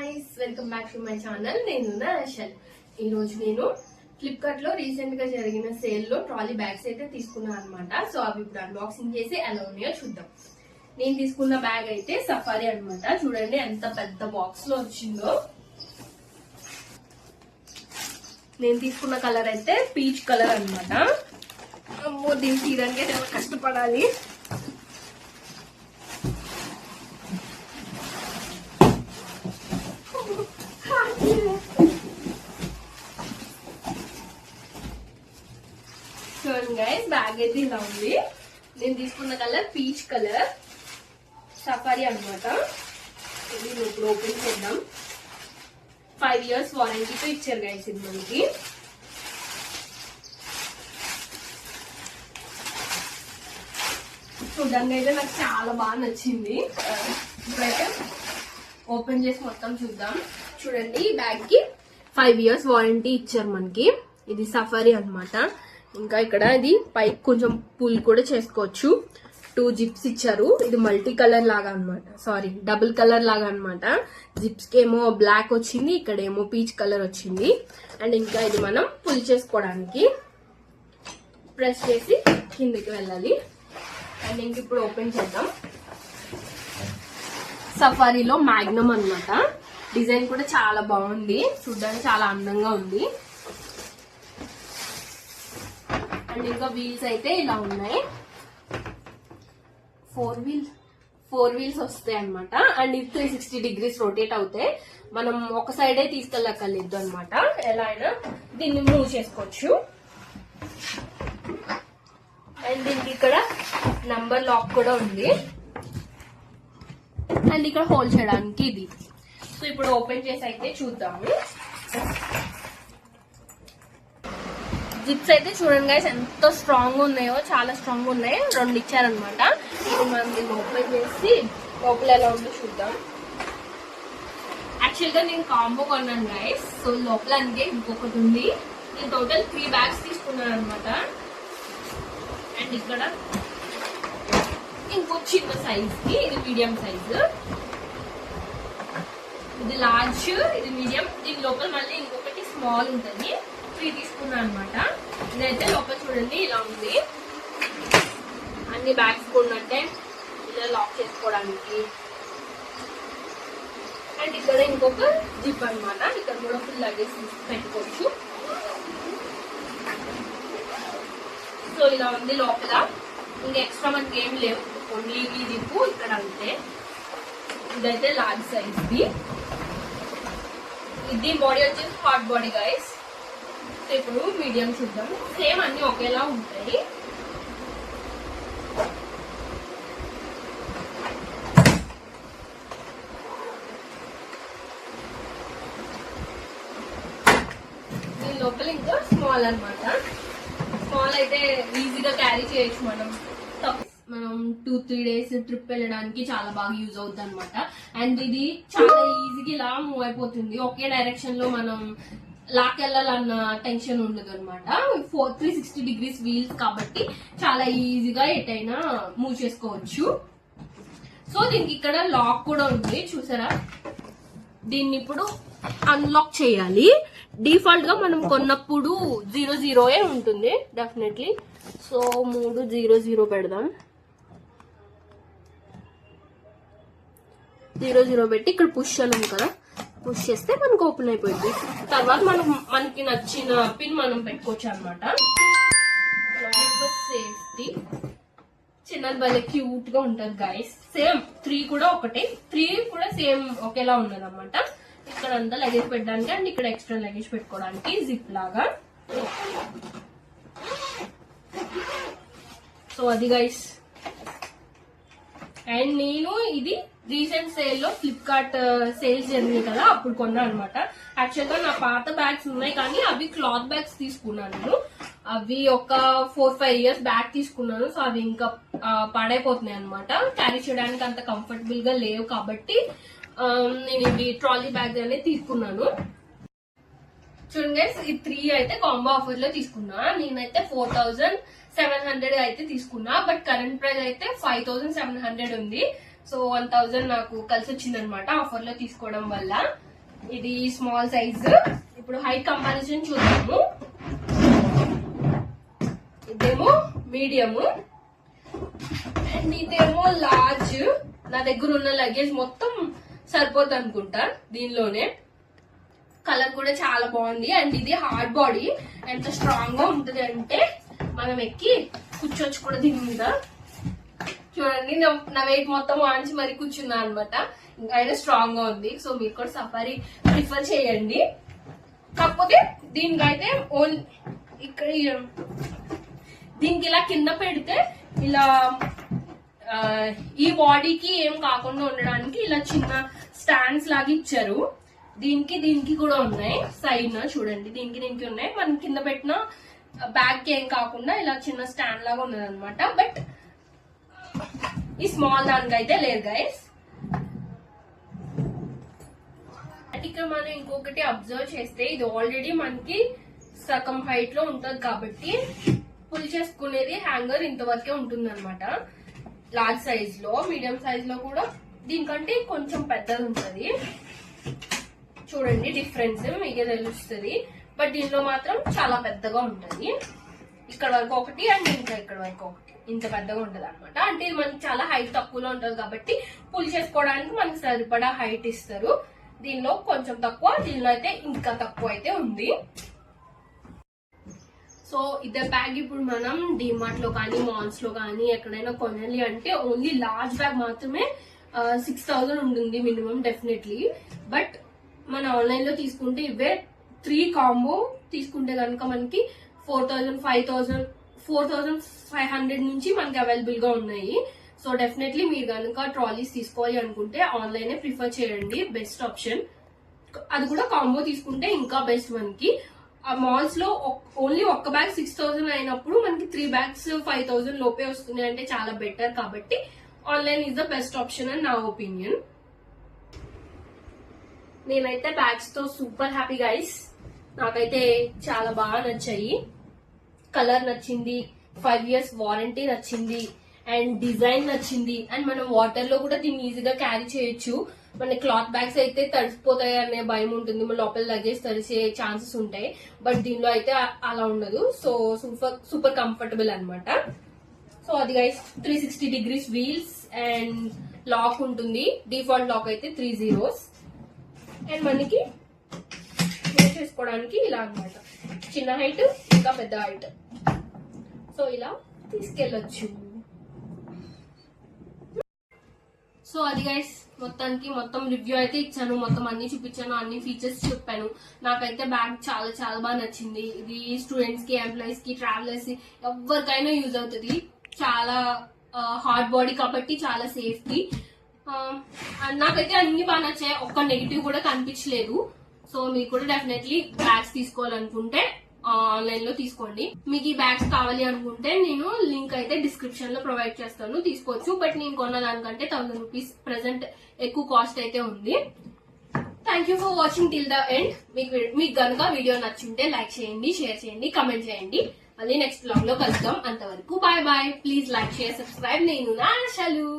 guys, welcome back to my channel. నేను నరేషల్. ఈ రోజు నేను ఫ్లిప్కార్ట్ లో రీసెంట్ గా జరిగిన సేల్ లో ట్రాలీ బ్యాగ్స్ అయితే తీసుకున్నాను అన్నమాట. సో అవి ఇప్పుడు అన్బాక్సింగ్ చేసి ఎలా ఉన్నాయో చూద్దాం. నేను తీసుకున్న బ్యాగ్ అయితే సఫారీ అన్నమాట. చూడండి ఎంత పెద్ద బాక్స్ లో వచ్చిందో. నేను తీసుకున్న కలర్ అయితే పీచ్ కలర్ అన్నమాట. అమ్మో, దీన్ని తీయడానికి చాలా కష్టపడాలి. చూడండి గైస్, బ్యాగ్ అయితే ఇలా ఉంది. నేను తీసుకున్న కలర్ పీచ్ కలర్ సఫారీ అన్నమాట. ఇది ఇప్పుడు ఓపెన్ చేద్దాం. 5 years వారంటీతో ఇచ్చారు గైస్ ఇది మనకి. చూడండి అయితే నాకు చాలా బాగా నచ్చింది. ఇప్పుడైతే ఓపెన్ చేసి మొత్తం చూద్దాం. చూడండి, ఈ బ్యాగ్ కి 5 years వారంటీ ఇచ్చారు మనకి. ఇది సఫారీ అన్నమాట. ఇంకా ఇక్కడ ఇది పైకి కొంచెం పుల్ కూడా చేసుకోవచ్చు. 2 జిప్స్ ఇచ్చారు. ఇది మల్టీ కలర్ లాగా అన్నమాట, సారీ డబుల్ కలర్ లాగా అన్నమాట. జిప్స్ కి ఏమో బ్లాక్ వచ్చింది, ఇక్కడ ఏమో పీచ్ కలర్ వచ్చింది. అండ్ ఇంకా ఇది మనం పుల్ చేసుకోవడానికి ప్రెస్ చేసి కిందకి వెళ్ళాలి. అండ్ ఇంక ఇప్పుడు ఓపెన్ చేద్దాం. సఫారీలో మ్యాగ్నమ్ అన్నమాట. డిజైన్ కూడా చాలా బాగుంది, చూడడానికి చాలా అందంగా ఉంది. అండ్ ఇంకా వీల్స్ అయితే ఇలా ఉన్నాయి. 4 వీల్స్ వస్తాయి అనమాట. అండ్ ఇది 360 degrees రొటేట్ అవుతాయి. మనం ఒక సైడే తీసుకెళ్ళక్కర్లేదు అనమాట. ఎలా అయినా దీన్ని మూవ్ చేసుకోవచ్చు. అండ్ దీనికి ఇక్కడ నంబర్ లాక్ కూడా ఉంది. అండ్ ఇక్కడ హోల్డ్ చేయడానికి ఇది. సో ఇప్పుడు ఓపెన్ చేసి అయితే చూద్దాము. జిప్స్ అయితే చూడండి గైస్ ఎంత స్ట్రాంగ్ ఉన్నాయో, చాలా స్ట్రాంగ్ ఉన్నాయి. 2 ఇచ్చారనమాట. ఇది మనం దీన్ని ఓపెన్ చేసి లోపల ఎలా ఉందో చూద్దాం. యాక్చువల్ గా నేను కాంబో కొన్నాను గైస్. సో లోపల అందుకే ఇంకొకటి ఉంది. నేను టోటల్ 3 బ్యాగ్స్ తీసుకున్నాను అనమాట. అండ్ ఇక్కడ ఇంకో చిన్న సైజ్ కి, ఇది మీడియం సైజ్, ఇది లార్జ్, ఇది మీడియం. దీని లోపల మళ్ళీ ఇంకొకటి స్మాల్ ఉంటుంది. 3 తీసుకున్నాను అనమాట. ఇదైతే లోపల చూడండి ఇలా ఉంది. అన్ని బ్యాగ్స్ కొన్నట్టే ఇలా లాక్ చేసుకోవడానికి. అండ్ ఇక్కడ ఇంకొక జిప్ అనమాట. ఇక్కడ కూడా ఫుల్ లగేజ్ పెట్టుకోవచ్చు. సో ఇలా ఉంది లోపల. ఇంకా ఎక్స్ట్రా మనకి ఏం లేవు, ఓన్లీ ఈ జిప్పు ఇక్కడ అంతే. ఇదైతే లార్జ్ సైజ్ ది. ఇది బాడీ వచ్చేసి హాట్ బాడీ గైస్. ఇప్పుడు మీడియం చూద్దాం. సేమ్ అన్ని ఒకేలా ఉంటాయి. దీని లోపల ఇంకా స్మాల్ అన్నమాట. స్మాల్ అయితే ఈజీగా క్యారీ చేయొచ్చు. మనం 2-3 days ట్రిప్ వెళ్ళడానికి చాలా బాగా యూజ్ అవుతుంది అనమాట. అండ్ ఇది చాలా ఈజీగా ఇలా మూవ్ అయిపోతుంది. ఒకే డైరెక్షన్ లో మనం లాకెళ్ళాలన్న టెన్షన్ ఉండదు అనమాట. 360 degrees వీల్స్ కాబట్టి చాలా ఈజీగా ఎటైనా మూవ్ చేసుకోవచ్చు. సో దీనికి ఇక్కడ లాక్ కూడా ఉంది, చూసారా. దీన్ని ఇప్పుడు అన్లాక్ చేయాలి. డిఫాల్ట్ గా మనం కొన్నప్పుడు 00 ఉంటుంది డెఫినెట్లీ. సో 300 పెడదాం. 00 పెట్టి ఇక్కడ పుష్ అని ఉంది కదా, పుష్ చేస్తే మనకు ఓపెన్ అయిపోయింది. తర్వాత మనకి నచ్చిన పిన్ మనం పెట్టుకోవచ్చు అనమాట. సేఫ్టీ చిన్నది భలే క్యూట్ గా ఉంటది గైస్. సేమ్ 3 కూడా ఒకటే, 3 కూడా సేమ్ ఒకేలా ఉన్నది అనమాట. ఇక్కడ అంతా లగేజ్ పెట్టడానికి అండ్ ఇక్కడ ఎక్స్ట్రా లగేజ్ పెట్టుకోవడానికి జిప్ లాగా. సో అది గైస్. అండ్ నేను ఇది రీసెంట్ సేల్ లో ఫ్లిప్కార్ట్ సేల్స్ జరిగింది కదా, అప్పుడు కొన్నా అనమాట. యాక్చువల్ గా నా పాత బ్యాగ్స్ ఉన్నాయి కానీ అవి క్లాత్ బ్యాగ్స్ తీసుకున్నాను నేను. అవి ఒక 4-5 years బ్యాగ్ తీసుకున్నాను. సో అవి ఇంకా పాడైపోతున్నాయి అనమాట. క్యారీ చేయడానికి అంత కంఫర్టబుల్ గా లేవు కాబట్టి నేను ఇవి ట్రాలీ బ్యాగ్ అనేది తీసుకున్నాను. చూడండి గైస్, ఈ 3 అయితే కాంబో ఆఫర్ లో తీసుకున్నా. నేనైతే 4700 అయితే తీసుకున్నా. బట్ కరెంట్ ప్రైస్ అయితే 5700 ఉంది. సో 1000 నాకు కలిసి వచ్చింది అనమాట ఆఫర్ లో తీసుకోవడం వల్ల. ఇది స్మాల్ సైజ్. ఇప్పుడు హైట్ కంపారిజన్ చూద్దాము. ఇదేమో మీడియము అండ్ ఇదేమో లార్జ్. నా దగ్గర ఉన్న లగేజ్ మొత్తం సరిపోతుంది అనుకుంటా దీనిలోనే. కలర్ కూడా చాలా బాగుంది అండ్ ఇది హార్డ్ బాడీ. ఎంత స్ట్రాంగ్ గా ఉంటది అంటే మనం ఎక్కి కూర్చోచ్చు కూడా దీని మీద. చూడండి నా వెయిట్ మొత్తం వాంచి మరి కూర్చున్నా అనమాట. అయినా స్ట్రాంగ్ గా ఉంది. సో మీరు కూడా సఫారీ ప్రిఫర్ చేయండి. కాకపోతే దీనికైతే ఓన్లీ ఇక్కడ దీనికి ఇలా కింద పెడితే ఇలా ఈ బాడీకి ఏం కాకుండా ఉండడానికి ఇలా చిన్న స్టాండ్స్ లాగా ఇచ్చారు. దీనికి కూడా ఉన్నాయి సైడ్ చూడండి. దీనికి ఉన్నాయి. మనం కింద పెట్టిన బ్యాగ్ కి ఏం కాకుండా ఇలా చిన్న స్టాండ్ లాగా ఉన్నది అనమాట. బట్ ఈ స్మాల్ దానికి అయితే లేదు గైస్. ఇక్కడ మనం ఇంకొకటి అబ్జర్వ్ చేస్తే ఇది ఆల్రెడీ మనకి సగం హైట్ లో ఉంటది కాబట్టి పుల్ చేసుకునేది హ్యాంగర్ ఇంతవరకే ఉంటుంది అనమాట. లార్జ్ సైజ్ లో, మీడియం సైజ్ లో కూడా దీనికంటే కొంచెం పెద్దది ఉంటది. చూడండి డిఫరెన్స్ మీకే తెలుస్తుంది. బట్ దీనిలో మాత్రం చాలా పెద్దగా ఉంటది. ఇక్కడ వరకు ఒకటి అండ్ ఇంకా ఇక్కడ వరకు ఒకటి ఇంత పెద్దగా ఉంటది అనమాట. అంటే ఇది మనకి చాలా హైట్ తక్కువలో ఉంటది కాబట్టి పుల్ చేసుకోవడానికి మనకి సరిపడా హైట్ ఇస్తారు. దీనిలో కొంచెం తక్కువ, దీనిలో అయితే ఇంకా తక్కువ అయితే ఉంది. సో ఇదే బ్యాగ్ ఇప్పుడు మనం డిమార్ట్ లో కానీ మాల్స్ లో కానీ ఎక్కడైనా కొనాలి అంటే ఓన్లీ లార్జ్ బ్యాగ్ మాత్రమే 6,000 ఉంటుంది మినిమం డెఫినెట్లీ. బట్ మన ఆన్లైన్ లో తీసుకుంటే ఇవే 3 కాంబో తీసుకుంటే కనుక మనకి 4,500 నుంచి మనకి అవైలబుల్ గా ఉన్నాయి. సో డెఫినెట్లీ మీరు కనుక ట్రాలీస్ తీసుకోవాలి అనుకుంటే ఆన్లైనే ప్రిఫర్ చేయండి, బెస్ట్ ఆప్షన్. అది కూడా కాంబో తీసుకుంటే ఇంకా బెస్ట్. మనకి ఆ మాల్స్ లో ఓన్లీ ఒక్క బ్యాగ్ 6,000 అయినప్పుడు మనకి 3 బ్యాగ్స్ 5,000 లోపే వస్తుంది అంటే చాలా బెటర్. కాబట్టి online is the best option అని నా ఒపీనియన్. నేనైతే బ్యాగ్స్ తో సూపర్ హ్యాపీ గైస్. నాకైతే చాలా బాగా నచ్చాయి. కలర్ నచ్చింది, 5 years వారంటీ నచ్చింది అండ్ డిజైన్ నచ్చింది. అండ్ మనం వాటర్ లో కూడా దీన్ని ఈజీగా క్యారీ చేయొచ్చు. మన క్లాత్ బ్యాగ్స్ అయితే తడిసిపోతాయి అనే భయం ఉంటుంది, మన లోపల లగేజ్ తడిసే ఛాన్సెస్ ఉంటాయి. బట్ దీనిలో అయితే అలా ఉండదు. సో సూపర్ కంఫర్టబుల్ అనమాట. సో అది guys 360 degrees wheels and lock ఉంటుంది. డిఫాల్ట్ లాక్ అయితే 3 zeros. అండ్ మనకి చేసుకోవడానికి ఇలా అన్నమాట. చిన్న హైట్ ఇంకా పెద్ద హైట్. సో ఇలా తీసుకెళ్ళొచ్చు. సో అది గైస్ మొత్తం రివ్యూ అయితే ఇచ్చాను. మొత్తం అన్ని చూపించాను, అన్ని ఫీచర్స్ చెప్పాను. నాకైతే బ్యాగ్ చాలా చాలా బాగా నచ్చింది. ఇది స్టూడెంట్స్ కి, ఎంప్లాయీస్ కి, ట్రావెలర్స్ కి ఎవరికైనా యూజ్ అవుతుంది. చాలా హార్డ్ బాడీ కాబట్టి చాలా సేఫ్టీ. నాకైతే అన్ని బాగా నచ్చాయి. ఒక్క నెగిటివ్ కూడా కనిపించలేదు. సో మీరు కూడా డెఫినెట్లీ బ్యాగ్స్ తీసుకోవాలనుకుంటే ఆన్లైన్ లో తీసుకోండి. మీకు ఈ బ్యాగ్స్ కావాలి అనుకుంటే నేను లింక్ అయితే డిస్క్రిప్షన్ లో ప్రొవైడ్ చేస్తాను, తీసుకోవచ్చు. బట్ నేను కొన్న దానికంటే 1,000 రూపీస్ ప్రెసెంట్ ఎక్కువ కాస్ట్ అయితే ఉంది. Thank you for watching till the end. మీకు గనుక వీడియో నచ్చుంటే లైక్ చేయండి, షేర్ చేయండి, కమెంట్ చేయండి. మళ్ళీ నెక్స్ట్ బ్లాగ్ లో కలుద్దాం. అంతవరకు bye bye. Please like, share, subscribe. నేను నా ఆశలు.